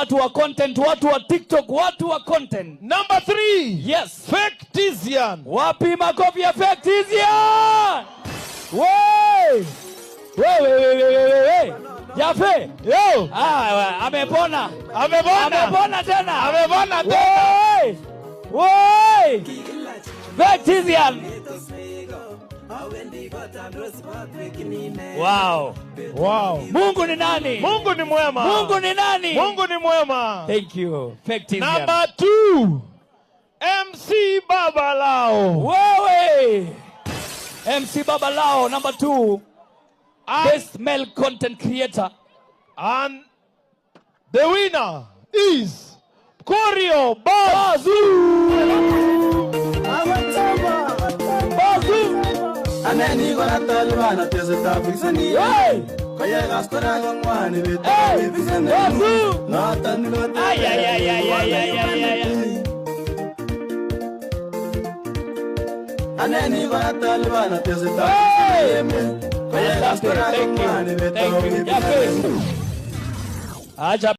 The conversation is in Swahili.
watu wa content, watu wa TikTok, watu wa content. Number 3. Yes. Factisian. Wapi makofi ya Factisian? Wey! Wey. Jafe. Yo. Amepona. Amepona tena. Wey. Factisian. Wow. Mungu ni nani? Mungu ni mwema. Mungu ni nani? Mungu ni mwema. Thank you. Factisian. Number 2. MC Babalao. Wewe. MC Babalao, number 2. Best male content creator. And the winner is Korio Bazoo. Anani gora talwana tese tabisani. Hey! Kaya gaskora gangwani beta. Hey! Bazoo! Natan lo. Ay. Anani gora talwana tese tabisani. Kaya gaskora gangwani beta. Thank you.